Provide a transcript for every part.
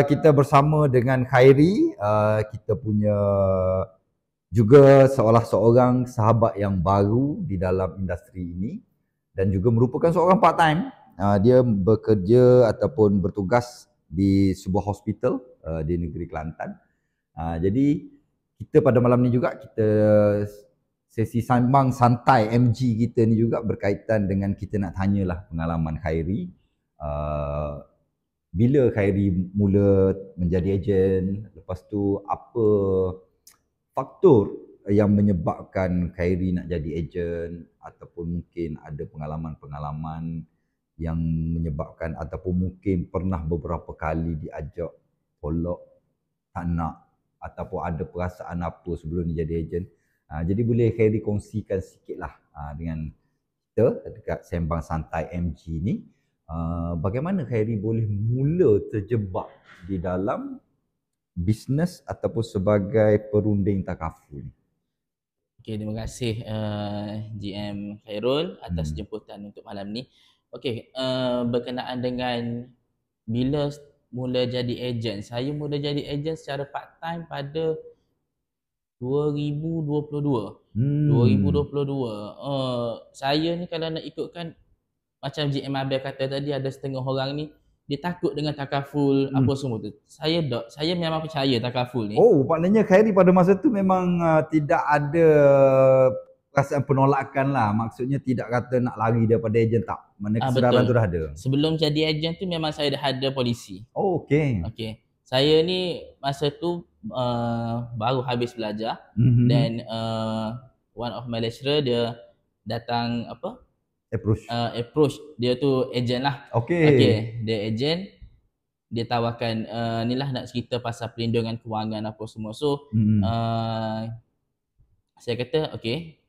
kita bersama dengan Khairi, kita punya juga seorang sahabat yang baru di dalam industri ini dan juga merupakan seorang part time. Dia bekerja ataupun bertugas di sebuah hospital di negeri Kelantan. Jadi kita pada malam ni juga kita sesi sambang santai MG kita ni juga berkaitan dengan kita nak tanyalah pengalaman Khairi. Bila Khairi mula menjadi ejen, lepas tu apa faktor yang menyebabkan Khairi nak jadi ejen, ataupun mungkin ada pengalaman-pengalaman yang menyebabkan, ataupun mungkin pernah beberapa kali diajak tolak tak nak, ataupun ada perasaan apa sebelum ni jadi ejen. Jadi boleh Khairi kongsikan sikit lah dengan kita dekat Sembang Santai MG ni. Bagaimana Khairi boleh mula terjebak di dalam bisnes ataupun sebagai perunding takaful ni? Okey, terima kasih GM Khairul atas jemputan untuk malam ni. Okey, berkenaan dengan bila mula jadi ejen. Saya mula jadi ejen secara part time pada 2022. 2022. Saya ni kalau nak ikutkan macam GM Abel kata tadi, ada setengah orang ni dia takut dengan takaful apa semua tu. Saya memang percaya takaful ni. Oh, maknanya Khairi pada masa tu memang tidak ada perasaan penolakan lah. Maksudnya tidak kata nak lari daripada ejen, tak. Mana kesedaran tu dah ada. Sebelum jadi ejen tu memang saya dah ada polisi. Oh, okey. Okey. Saya ni masa tu baru habis belajar dan one of my lecturer dia datang approach dia tu ejen lah. Okey, dia ejen, dia tawarkan ni lah nak cerita pasal perlindungan kewangan apa semua. So saya kata okey,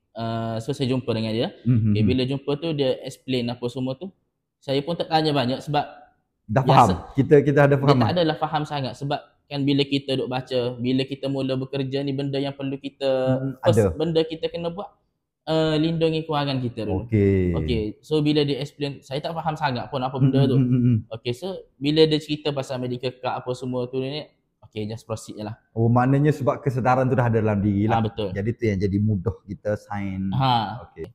so saya jumpa dengan dia. Okay, bila jumpa tu dia explain apa semua tu, saya pun tak tanya banyak sebab dah faham. Kita ada faham. Dia tak adalah faham sangat sebab kan bila kita duk baca, bila kita mula bekerja ni benda yang perlu kita benda kita kena buat lindungi kewangan kita dulu. Okey. So bila dia explain, saya tak faham sangat pun apa benda tu. Okey, so bila dia cerita pasal medical card apa semua tu ni, okey, just proceed je lah. Oh, maknanya sebab kesedaran tu dah ada dalam diri lah. Betul. Jadi tu yang jadi mudah kita sign. Okey.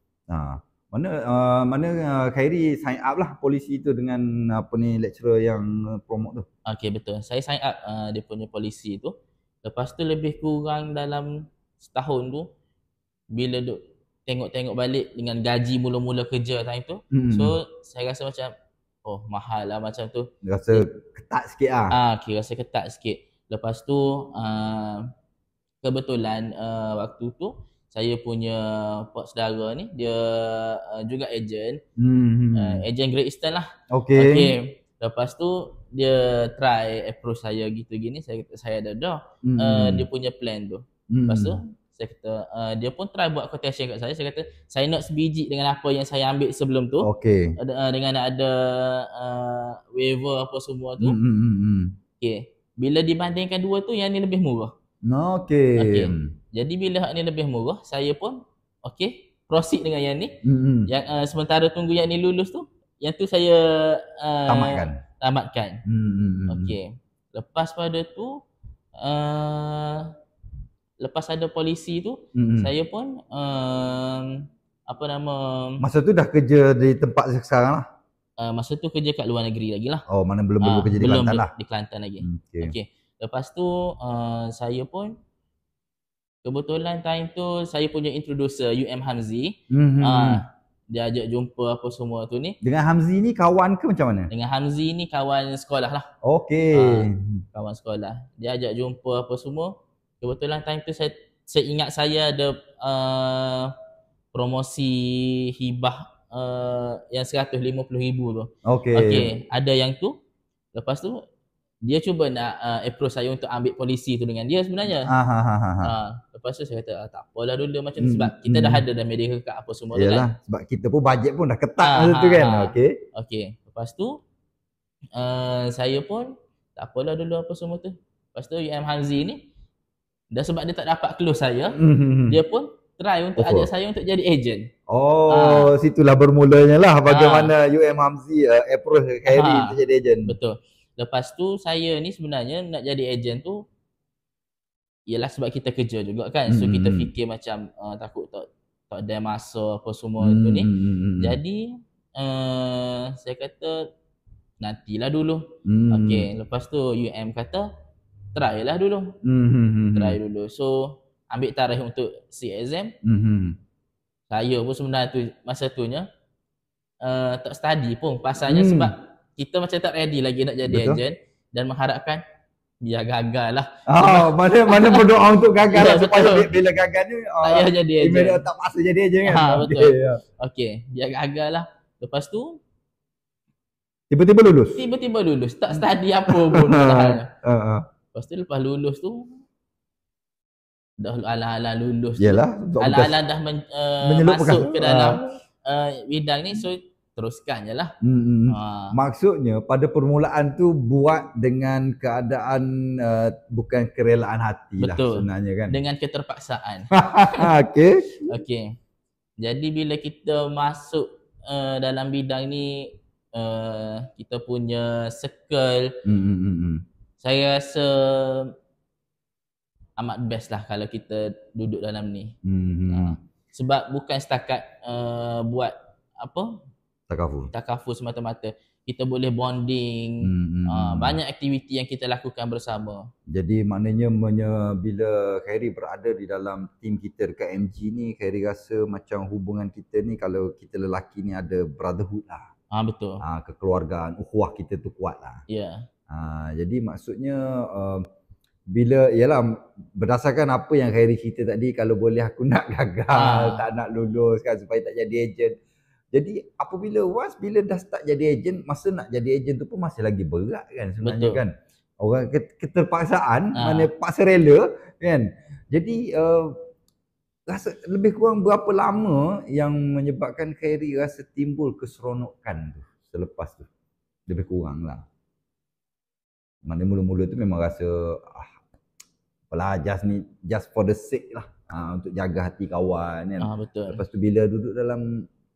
Mana Khairi sign up lah polisi tu dengan apa ni lecturer yang promote tu. Okey, betul. Saya sign up dia punya polisi tu. Lepas tu lebih kurang dalam setahun tu, bila duk tengok-tengok balik dengan gaji mula-mula kerja time tu, so saya rasa macam mahal lah macam tu. Rasa ketat sikit lah. Okay, rasa ketat sikit. Lepas tu kebetulan waktu tu saya punya pak saudara ni dia juga ejen. Ejen Great Eastern lah. Okey. Lepas tu dia try approach saya gitu gini, saya kata saya dah dia punya plan tu. Lepas tu saya kata dia pun try buat quotation kat saya. Saya kata saya nak sebiji dengan apa yang saya ambil sebelum tu. Okey. Dengan ada waiver apa semua tu. Okey. Bila dibandingkan dua tu, yang ni lebih murah. Okey. Jadi bila hak ni lebih murah, saya pun okey, proceed dengan yang ni. Yang sementara tunggu yang ni lulus tu, yang tu saya tamatkan. Okey. Lepas pada tu lepas ada polisi tu, saya pun masa tu dah kerja di tempat sekarang lah. Masa tu kerja kat luar negeri lagi lah. Oh, mana belum kerja di Kelantan lah. Di Kelantan lagi. Okey. Lepas tu saya pun kebetulan time tu saya punya introducer Hamzi. Dia ajak jumpa apa semua tu ni. Dengan Hamzi ni kawan ke macam mana? Dengan Hamzi ni kawan sekolah lah. Okey. Kawan sekolah. Dia ajak jumpa apa semua. Kebetulan time tu saya ingat saya ada promosi hibah yang 150,000 tu. Okey, ada yang tu. Lepas tu dia cuba nak approach saya untuk ambil polisi tu dengan dia sebenarnya. Lepas tu saya kata tak apalah dulu macam tu sebab kita dah ada dah medical card apa semua tu kan. Sebab kita pun bajet pun dah ketat masa tu kan. Okey. Lepas tu saya pun tak apalah dulu apa semua tu. Lepas tu Hamzi ni dah sebab dia tak dapat close saya, dia pun try untuk ajak saya untuk jadi ejen. Situlah bermulanya lah bagaimana Hamzi approach Khairi untuk jadi ejen. Betul. Lepas tu saya ni sebenarnya nak jadi ejen tu ialah sebab kita kerja juga kan. So kita fikir macam takut tak ada masa apa semua tu ni. Jadi saya kata nantilah dulu. Okey, lepas tu UM kata try lah dulu. Try dulu. So ambil tarikh untuk si exam. Saya pun sebenarnya tu masa tunya tak study pun pasalnya sebab kita macam tak ready lagi nak jadi ejen dan mengharapkan biar gagal lah. Mana berdoa untuk gagal lah, supaya bila gagal ni saya jadi ejen. Tak paksa jadi ejen kan. Betul. Okey, biar gagal lah. Lepas tu tiba-tiba lulus. Tak study apa pun. Lepas tu lepas lulus tu dah ala-ala lulus. Yalah, ala-ala dah masuk ke dalam bidang ni, so teruskan je lah. Maksudnya pada permulaan tu buat dengan keadaan bukan kerelaan hati. Betul. Lah sebenarnya kan. Dengan keterpaksaan. Okey. Jadi bila kita masuk dalam bidang ni, kita punya circle, saya rasa amat best lah kalau kita duduk dalam ni. Sebab bukan setakat buat apa? Takaful semata-mata. Kita boleh bonding, banyak aktiviti yang kita lakukan bersama. Jadi maknanya bila Khairi berada di dalam tim kita dekat MG ni, Khairi rasa macam hubungan kita ni, kalau kita lelaki ni ada brotherhood lah. Betul. Kekeluargaan, ukhuwah kita tu kuat lah. Ya. Jadi maksudnya bila ialah berdasarkan apa yang Khairi cerita tadi, kalau boleh aku nak gagal, tak nak lulus kan supaya tak jadi ejen. Jadi apabila bila dah start jadi ejen, masa nak jadi ejen tu pun masih lagi berat kan sebenarnya. Betul. Kan. Orang keterpaksaan, mana paksa rela kan. Jadi rasa lebih kurang berapa lama yang menyebabkan Khairi rasa timbul keseronokan tu selepas tu? Lebih kurang lah. Mana mula-mula tu memang rasa apalah, just for the sake lah, untuk jaga hati kawan kan. Betul. Lepas tu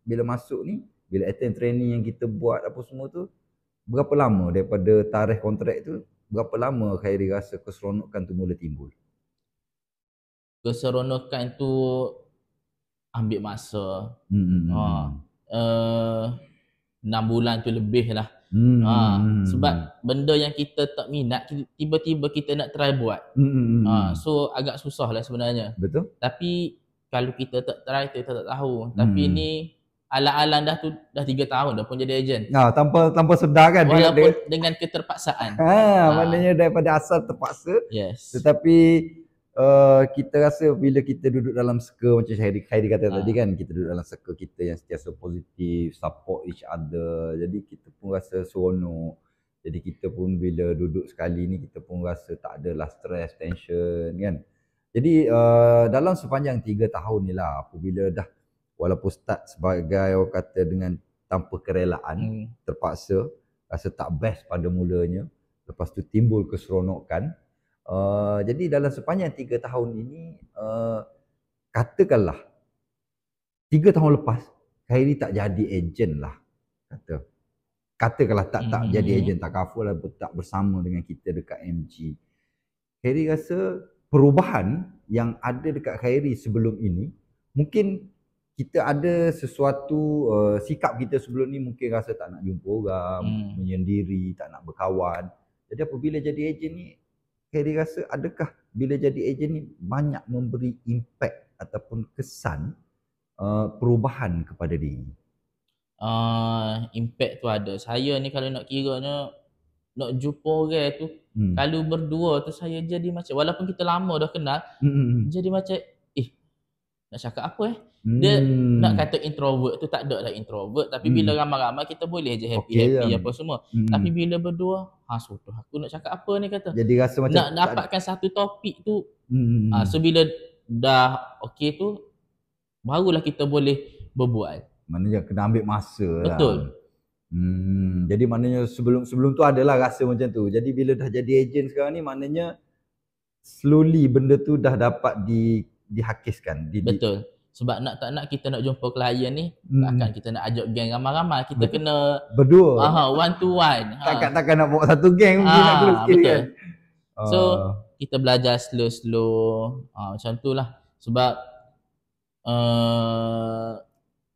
bila masuk ni, bila attend training yang kita buat apa semua tu, berapa lama daripada tarikh kontrak tu, berapa lama Khairi rasa keseronokan tu mula timbul? Keseronokan tu ambil masa. 6 bulan tu lebih lah. Sebab benda yang kita tak minat, tiba-tiba kita nak try buat. So agak susah lah sebenarnya. Betul. Tapi kalau kita tak try, kita tak tahu. Tapi ni alang-alang dah 3 tahun dah pun jadi ejen. Tanpa sedar kan. Walaupun dengan keterpaksaan. Maknanya daripada asal terpaksa. Yes. Tetapi kita rasa bila kita duduk dalam circle macam Khairi kata tadi kan, kita duduk dalam circle kita yang sentiasa positif, support each other. Jadi kita pun rasa seronok. Jadi kita pun bila duduk sekali ni, kita pun rasa tak adalah stress, tension kan. Jadi dalam sepanjang 3 tahun ni lah, apabila dah walaupun start sebagai orang kata dengan tanpa kerelaan, terpaksa, rasa tak best pada mulanya, lepas tu timbul keseronokan. Jadi dalam sepanjang 3 tahun ini, katakanlah 3 tahun lepas Khairi tak jadi ejen lah, katakanlah tak jadi ejen takaful lah, tak bersama dengan kita dekat MG. Khairi rasa perubahan yang ada dekat Khairi sebelum ini, mungkin kita ada sesuatu sikap kita sebelum ni mungkin rasa tak nak jumpa orang, menyendiri, tak nak berkawan. Jadi apabila jadi ejen ni, Khairi rasa adakah bila jadi ejen ni banyak memberi impact ataupun kesan perubahan kepada diri? Impact tu ada. Saya ni kalau nak kiranya nak jumpa orang tu, kalau berdua tu saya jadi macam, walaupun kita lama dah kenal, jadi macam nak cakap apa dia nak kata introvert tu, tak ada lah introvert, tapi bila ramai-ramai kita boleh je happy apa semua. Tapi bila berdua, sudah aku nak cakap apa ni kata. Jadi rasa macam nak dapatkan satu topik tu. So bila dah okey tu, barulah kita boleh berbual. Maknanya kena ambil masa. Betul. Jadi maknanya sebelum tu adalah rasa macam tu. Jadi bila dah jadi ejen sekarang ni, maknanya slowly benda tu dah dapat dihakiskan. Betul. Sebab nak tak nak kita nak jumpa klien ni, takkan kita nak ajak geng ramai-ramai. Kita kena berdua. One to one. Takkan nak bawa satu geng mungkin nak kena sikit kan. So kita belajar slow-slow. Macam tu lah. Sebab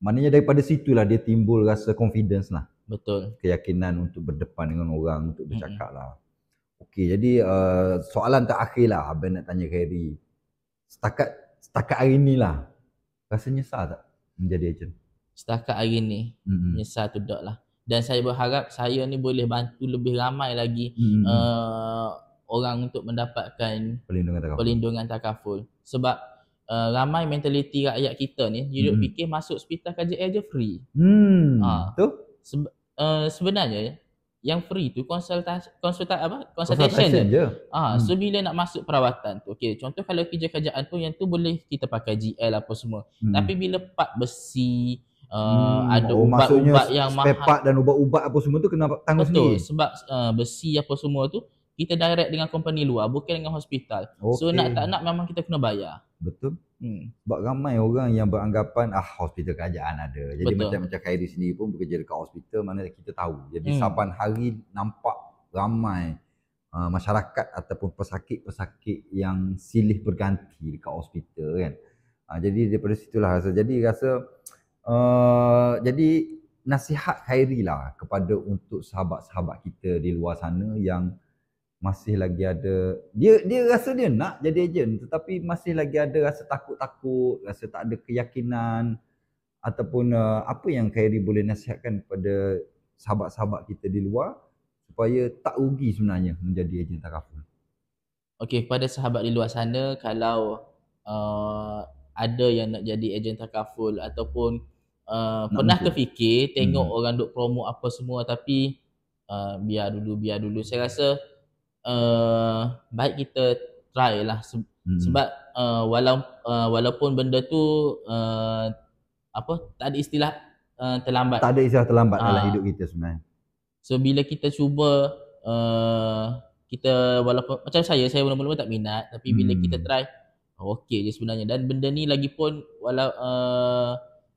maknanya daripada situlah dia timbul rasa confidence lah. Betul. Keyakinan untuk berdepan dengan orang, untuk bercakap lah. Okey, jadi soalan terakhir lah abang nak tanya Khairi. Setakat hari ni lah, rasa nyesal tak menjadi ejen? Setakat hari ni, nyesal tu tak lah. Dan saya berharap saya ni boleh bantu lebih ramai lagi orang untuk mendapatkan perlindungan takaful. Sebab ramai mentaliti rakyat kita ni, dia fikir masuk hospital KJL je free. Tu? Sebenarnya yang free tu consultation je. So bila nak masuk perawatan tu, okey, contoh kalau kerja-kerjaan tu yang tu boleh kita pakai GL apa semua. Tapi bila part besi, ada ubat-ubat yang mahal, spare part dan ubat-ubat apa semua tu kena tanggung sendiri. Betul, sebab besi apa semua tu kita direct dengan company luar, bukan dengan hospital. So nak tak nak memang kita kena bayar. Betul. Sebab ramai orang yang beranggapan hospital kerajaan ada. Jadi macam Khairi sendiri pun bekerja dekat hospital, mana kita tahu. Jadi saban hari nampak ramai masyarakat ataupun pesakit-pesakit yang silih berganti dekat hospital kan. Jadi daripada situlah rasa. Jadi nasihat Khairi lah kepada untuk sahabat-sahabat kita di luar sana yang masih lagi ada, dia rasa dia nak jadi ejen tetapi masih lagi ada rasa takut-takut, rasa tak ada keyakinan ataupun apa yang Khairi boleh nasihatkan kepada sahabat-sahabat kita di luar supaya tak rugi sebenarnya menjadi ejen takaful. Okey, kepada sahabat di luar sana, kalau ada yang nak jadi ejen takaful ataupun pernah terfikir tengok orang duk promo apa semua tapi biar dulu, saya rasa baik kita try lah sebab walaupun benda tu tak ada istilah terlambat. Tak ada istilah terlambat dalam hidup kita sebenarnya. So bila kita cuba kita walaupun macam saya mula-mula tak minat, tapi bila kita try okey je sebenarnya. Dan benda ni lagi pun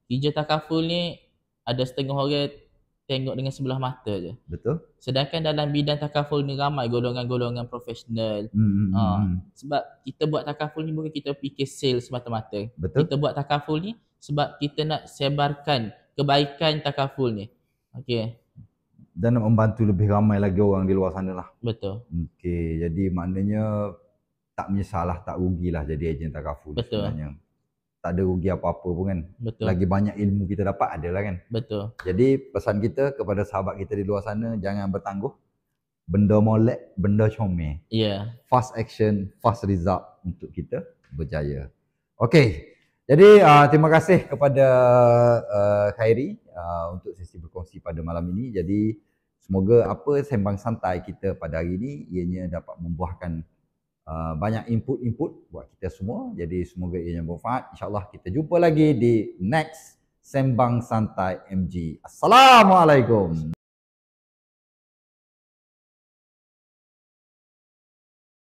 kerja takaful ni ada setengah orang tengok dengan sebelah mata je. Betul. Sedangkan dalam bidang takaful ni ramai golongan-golongan profesional. Sebab kita buat takaful ni bukan kita fikir sales semata-mata. Betul. Kita buat takaful ni sebab kita nak sebarkan kebaikan takaful ni. Okey. Dan nak membantu lebih ramai lagi orang di luar sana lah. Betul. Okey, jadi maknanya tak menyesal lah, tak rugilah jadi ejen takaful. Betul. Sebenarnya tak ada rugi apa-apa pun kan. Betul. Lagi banyak ilmu kita dapat adalah kan. Betul. Jadi pesan kita kepada sahabat kita di luar sana, jangan bertangguh. Benda molek, benda comel. Fast action, fast result untuk kita berjaya. Okey. Jadi terima kasih kepada Khairi untuk sesi berkongsi pada malam ini. Jadi semoga apa sembang santai kita pada hari ini ianya dapat membuahkan banyak input buat kita semua. Jadi semoga ianya bermanfaat. InsyaAllah kita jumpa lagi di next Sembang Santai MG. Assalamualaikum.